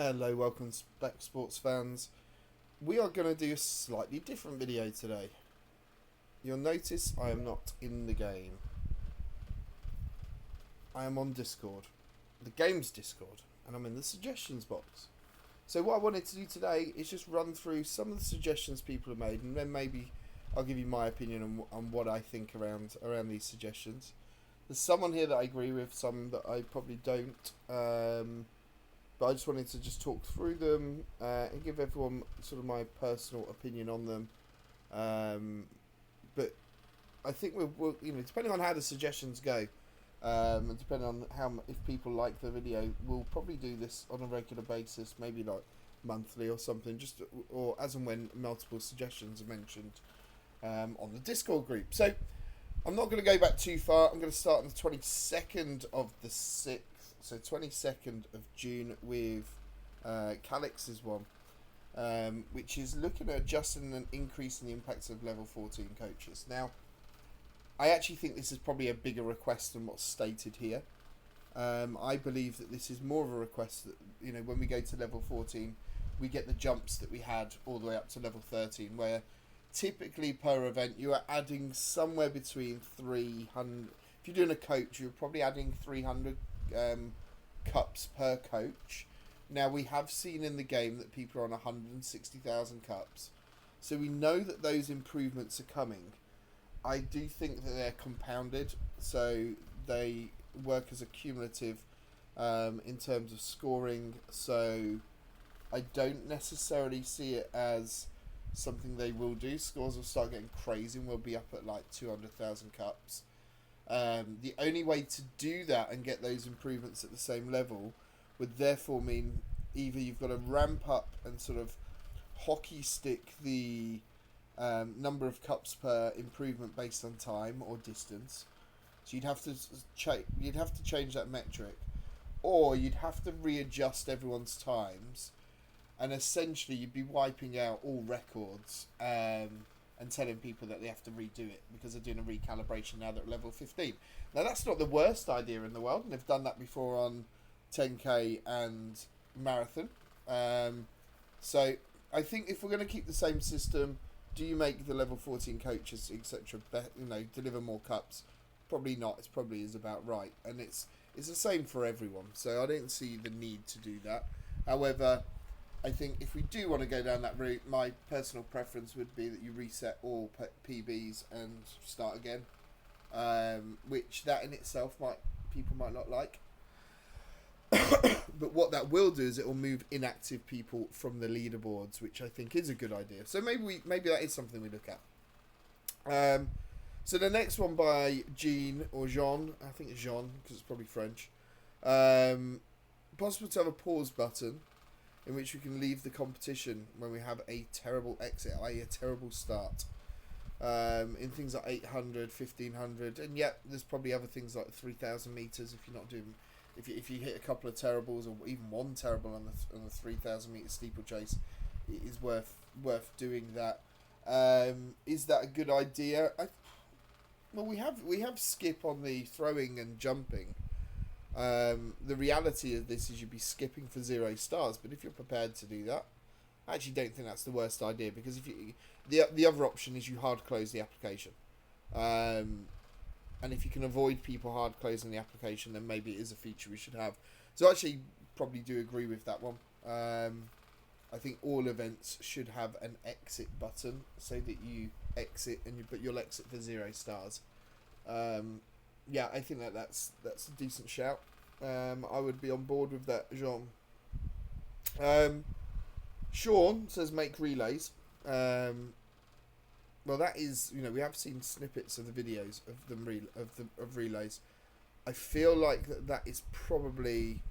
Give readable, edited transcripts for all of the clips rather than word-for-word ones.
Hello, welcome back, sports fans. We are going to do a slightly different video today. You'll notice I am not in the game. I am on Discord, the game's Discord, and I'm in the suggestions box. So what I wanted to do today is just run through some of the suggestions people have made, and then maybe I'll give you my opinion on what I think around these suggestions. There's someone here that I agree with, some that I probably don't. But I just wanted to just talk through them and give everyone sort of my personal opinion on them. But I think we'll depending on how the suggestions go, and depending on if people like the video, we'll probably do this on a regular basis, maybe like monthly or something, or as and when multiple suggestions are mentioned on the Discord group. So I'm not going to go back too far. I'm going to start on the 22nd of the 6th. So 22nd of June with Calix's one, which is looking at adjusting and increasing the impacts of level 14 coaches. Now, I actually think this is probably a bigger request than what's stated here. I believe that this is more of a request that, when we go to level 14, we get the jumps that we had all the way up to level 13, where typically per event you are adding somewhere between 300. If you're doing a coach, you're probably adding 300 cups per coach. Now, we have seen in the game that people are on 160,000 cups, so we know that those improvements are coming. I do think that they're compounded, so they work as a cumulative in terms of scoring, so I don't necessarily see it as something they will do. Scores will start getting crazy and we'll be up at like 200,000 cups. The only way to do that and get those improvements at the same level would therefore mean either you've got to ramp up and sort of hockey stick the number of cups per improvement based on time or distance. So you'd have to change that metric, or you'd have to readjust everyone's times, and essentially you'd be wiping out all records. And telling people that they have to redo it because they're doing a recalibration now that they're level 15. Now, that's not the worst idea in the world, and they've done that before on 10k and marathon. So I think if we're going to keep the same system, do you make the level 14 coaches, etc., deliver more cups? Probably not. It probably is about right, and it's the same for everyone. So I don't see the need to do that. However, I think if we do want to go down that route, my personal preference would be that you reset all PBs and start again, which that in itself people might not like. But what that will do is it will move inactive people from the leaderboards, which I think is a good idea. So maybe that is something we look at. So the next one by Jean or Jean, I think it's Jean because it's probably French. Possible to have a pause button in which we can leave the competition when we have a terrible exit, i.e. a terrible start. In things like 800, 1500, and yet there's probably other things like 3,000 meters if you're not doing, if you hit a couple of terribles or even one terrible on the 3,000 meter steeplechase, it is worth doing that. Is that a good idea? Well, we have skip on the throwing and jumping. The reality of this is you'd be skipping for 0 stars, but if you're prepared to do that, I actually don't think that's the worst idea, because if you the other option is you hard close the application, and if you can avoid people hard closing the application, then maybe it is a feature we should have. So I actually probably do agree with that one. I think all events should have an exit button so that you exit, but you'll exit for 0 stars. Yeah, I think that's a decent shout. I would be on board with that, Jean. Sean says make relays. Well, that is, we have seen snippets of the videos of them of relays. I feel like that is probably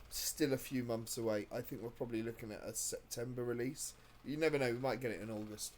still a few months away. I think we're probably looking at a September release. You never know, we might get it in August.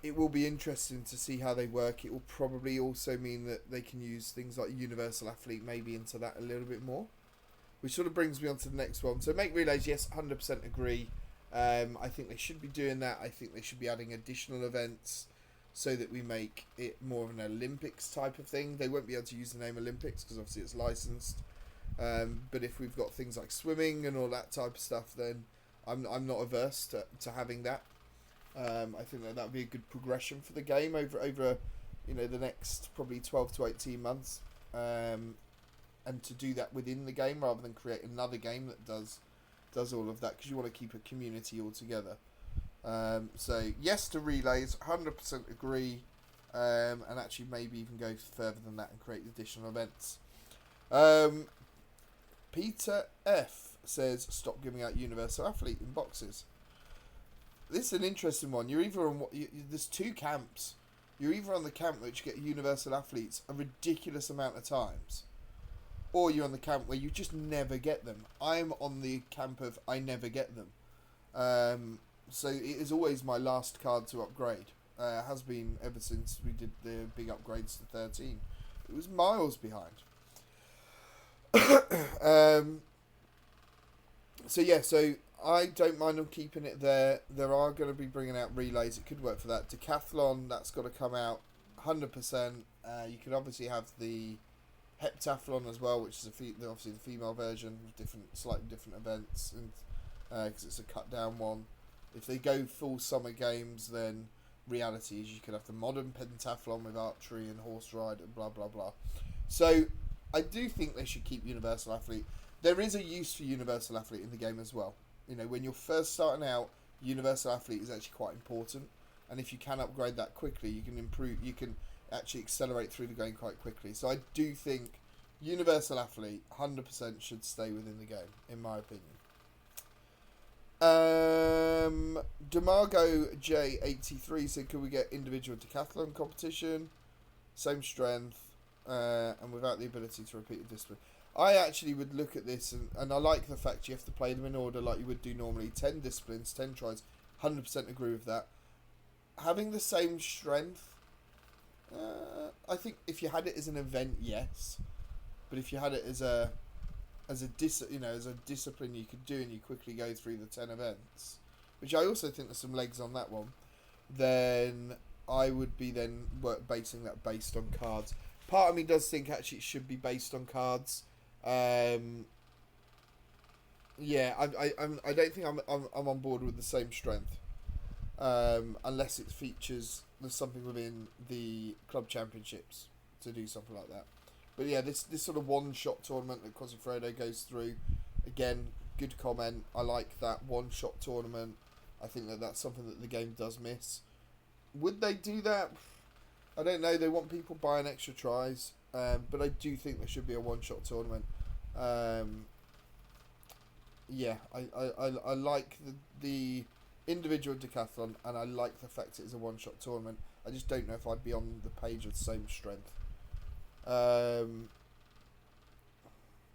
It will be interesting to see how they work. It will probably also mean that they can use things like Universal Athlete maybe into that a little bit more. Which sort of brings me on to the next one. So make relays, yes, 100% agree. I think they should be doing that. I think they should be adding additional events. so that we make it more of an Olympics type of thing. They won't be able to use the name Olympics because obviously it's licensed. But if we've got things like swimming and all that type of stuff, then I'm not averse to having that. I think that would be a good progression for the game over the next probably 12 to 18 months. And to do that within the game rather than create another game that does all of that, because you want to keep a community all together. So yes to relays, 100% agree, and actually maybe even go further than that and create additional events. Peter F says stop giving out Universal Athlete in boxes. This is an interesting one. You're either on there's two camps. You're either on the camp which get Universal Athletes a ridiculous amount of times, or you're on the camp where you just never get them. I'm on the camp of I never get them. So it is always my last card to upgrade. Has been ever since we did the big upgrades to 13. It was miles behind. So I don't mind them keeping it there. There are going to be bringing out relays. It could work for that. Decathlon, that's got to come out 100%. You could obviously have the heptathlon as well, which is obviously the female version with slightly different events, and because it's a cut down one. If they go full summer games, then reality is you could have the modern pentathlon with archery and horse ride and blah blah blah. So I do think they should keep Universal Athlete. There is a use for Universal Athlete in the game as well. When you're first starting out, Universal Athlete is actually quite important, and if you can upgrade that quickly, you can improve. You can actually accelerate through the game quite quickly. So I do think Universal Athlete 100% should stay within the game, in my opinion. Demargo J83 said, could we get individual decathlon competition, same strength, and without the ability to repeat a discipline? I actually would look at this, and I like the fact you have to play them in order like you would do normally. 10 disciplines, 10 tries, 100% agree with that. Having the same strength, I think if you had it as an event, yes, but if you had it as a discipline you could do and you quickly go through the 10 events, which I also think there's some legs on that one, then I would be basing that based on cards. Part of me does think actually it should be based on cards. I don't think I'm on board with the same strength, unless it features something within the club championships to do something like that. But yeah, this sort of one-shot tournament that Cosifredo goes through, again, good comment. I like that one-shot tournament. I think that's something that the game does miss. Would they do that? I don't know. They want people buying extra tries, but I do think there should be a one-shot tournament. I like the individual decathlon, and I like the fact it is a one-shot tournament. I just don't know if I'd be on the page of the same strength.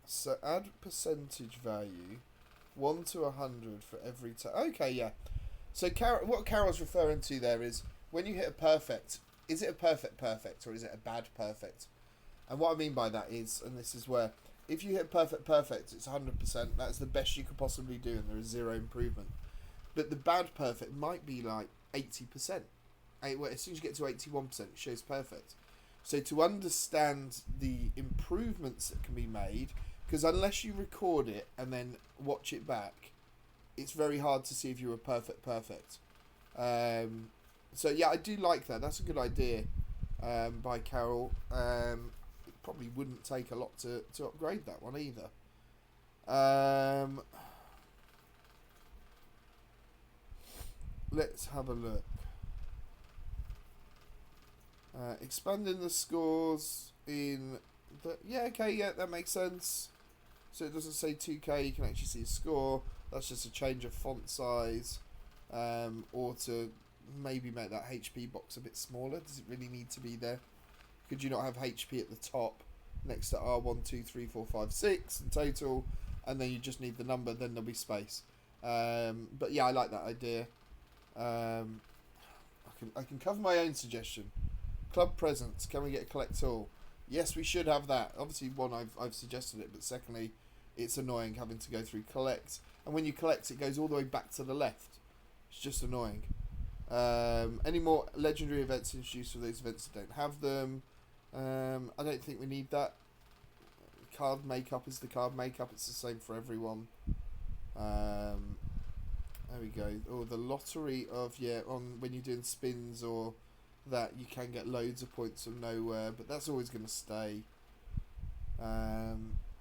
So add percentage value 1 to 100 for every time. Okay, yeah. So what Carol's referring to there is when you hit a perfect, is it a perfect or is it a bad perfect? And what I mean by that is, and this is where, if you hit perfect, it's 100%. That's the best you could possibly do, and there is zero improvement. But the bad perfect might be like 80%. As soon as you get to 81%, it shows perfect. So to understand the improvements that can be made, because unless you record it and then watch it back, it's very hard to see if you were perfect. So yeah, I do like that. That's a good idea by Carol. It probably wouldn't take a lot to upgrade that one either. Let's have a look. Expanding the scores in the... that makes sense. So it doesn't say 2K, you can actually see a score. That's just a change of font size. Or to maybe make that HP box a bit smaller. Does it really need to be there? Could you not have HP at the top next to R1, 2, 3, 4, 5, 6 in total? And then you just need the number, then there'll be space. But yeah, I like that idea. I can cover my own suggestion. Club presents, can we get a collect all? Yes, we should have that. Obviously, one, I've suggested it, but secondly, it's annoying having to go through collect. And when you collect, it goes all the way back to the left. It's just annoying. Any more legendary events introduced for those events that don't have them? I don't think we need that. Card makeup is the card makeup. It's the same for everyone. There we go. Or the lottery of on when you're doing spins or that, you can get loads of points from nowhere, but that's always going to stay.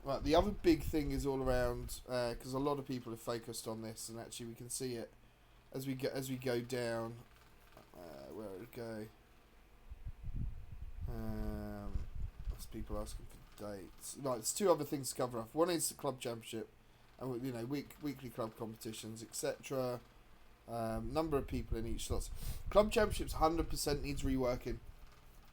Right, the other big thing is all around because a lot of people have focused on this, and actually we can see it as we go down. Where it go? That's people asking for dates. Right, there's two other things to cover off. One is the club championship, and weekly club competitions, etc. Number of people in each slots. Club championships 100% needs reworking.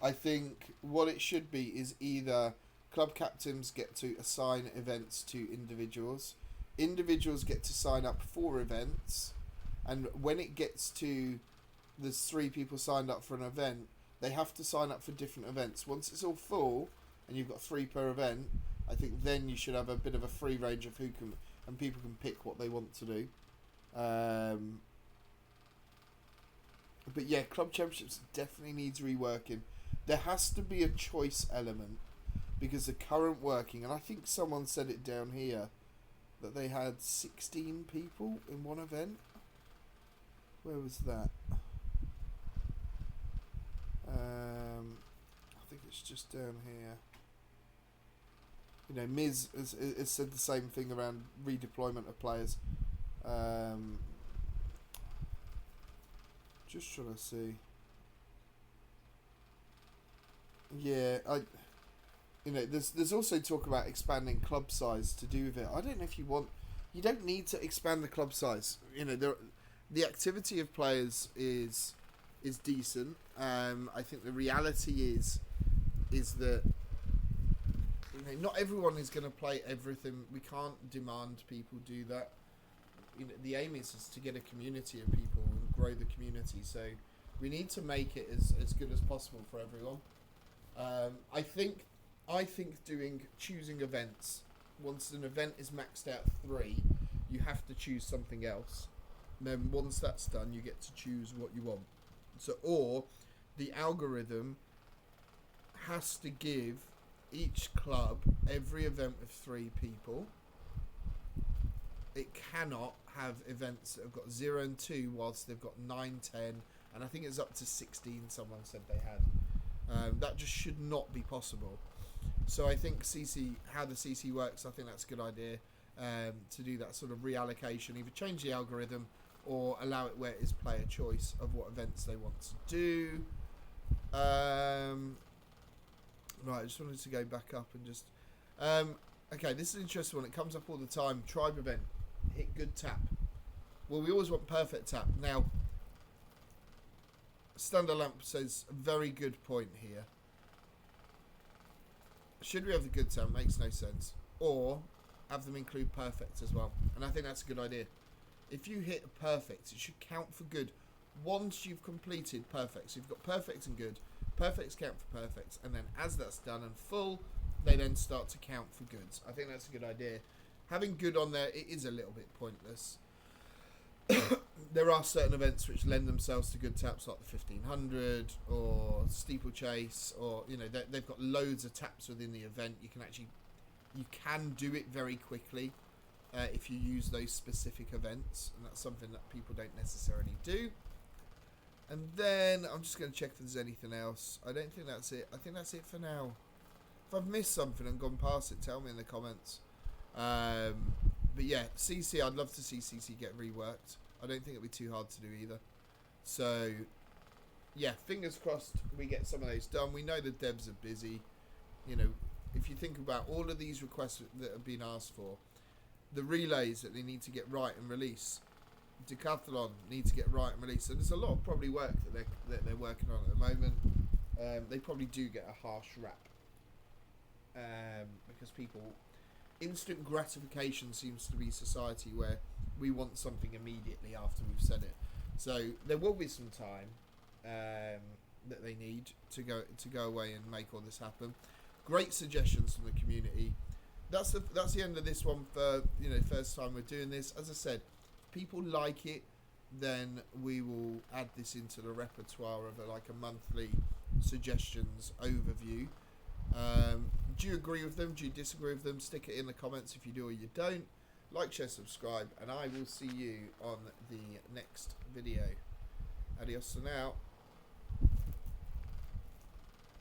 I think what it should be is either club captains get to assign events to individuals. Individuals get to sign up for events. And when it gets to there's 3 people signed up for an event, they have to sign up for different events. Once it's all full and you've got 3 per event, I think then you should have a bit of a free range of and people can pick what they want to do. But yeah, club championships definitely needs reworking. There has to be a choice element. Because the current working, and I think someone said it down here, that they had 16 people in one event. Where was that? I think it's just down here. You know, Miz has said the same thing around redeployment of players. Just trying to see. Yeah, there's also talk about expanding club size to do with it. I don't know if you don't need to expand the club size. The activity of players is decent. I think the reality is that not everyone is going to play everything. We can't demand people do that. The aim is to get a community of people and grow the community. So we need to make it as good as possible for everyone. I think choosing events, once an event is maxed out 3, you have to choose something else. And then once that's done, you get to choose what you want. So, or the algorithm has to give each club every event with 3 people. It cannot have events that have got 0 and 2 whilst they've got 9, 10, and I think it's up to 16 someone said they had. That just should not be possible. So I think how the CC works, I think that's a good idea to do that sort of reallocation. Either change the algorithm or allow it where it is player choice of what events they want to do. Right, I just wanted to go back up and just... okay, this is an interesting one. It comes up all the time. Tribe event. Hit good tap. Well, we always want perfect tap. Now, Standerlamp says a very good point here. Should we have the good tap? Makes no sense. Or have them include perfect as well. And I think that's a good idea. If you hit a perfect, it should count for good once you've completed perfect. So you've got perfect and good. Perfects count for perfects. And then as that's done and full, they then start to count for goods. I think that's a good idea. Having good on there, it is a little bit pointless. There are certain events which lend themselves to good taps, like the 1500 or steeplechase, or they've got loads of taps within the event. You can do it very quickly if you use those specific events, and that's something that people don't necessarily do. And then I'm just going to check if there's anything else. I don't think that's it. I think that's it for now. If I've missed something and gone past it, tell me in the comments. But yeah, CC, I'd love to see CC get reworked. I don't think it'll be too hard to do either. So, yeah, fingers crossed we get some of those done. We know the devs are busy. If you think about all of these requests that have been asked for, the relays that they need to get right and release, Decathlon need to get right and release. So there's a lot of probably work that they're working on at the moment. They probably do get a harsh rap. Because instant gratification seems to be society where we want something immediately after we've said it. So there will be some time that they need to go away and make all this happen. Great suggestions from the community. That's the end of this one for first time we're doing this. As I said, if people like it, then we will add this into the repertoire of a monthly suggestions overview. Do you agree with them? Do you disagree with them? Stick it in the comments if you do or you don't. Like, share, subscribe, and I will see you on the next video. Adios for now.